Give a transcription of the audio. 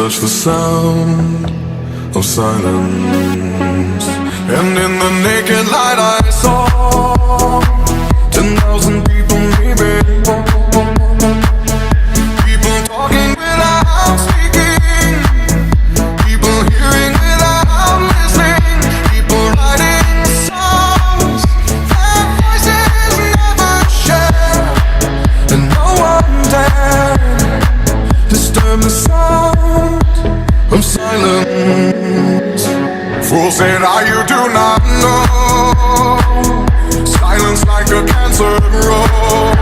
touch the sound of silence. And in the naked light I saw 10,000 people maybe. People talking without speaking. People hearing without listening. People writing songs that voices never share. And no one dared disturb the sound of silence. Fool said, you do not know. Silence like a cancer grows.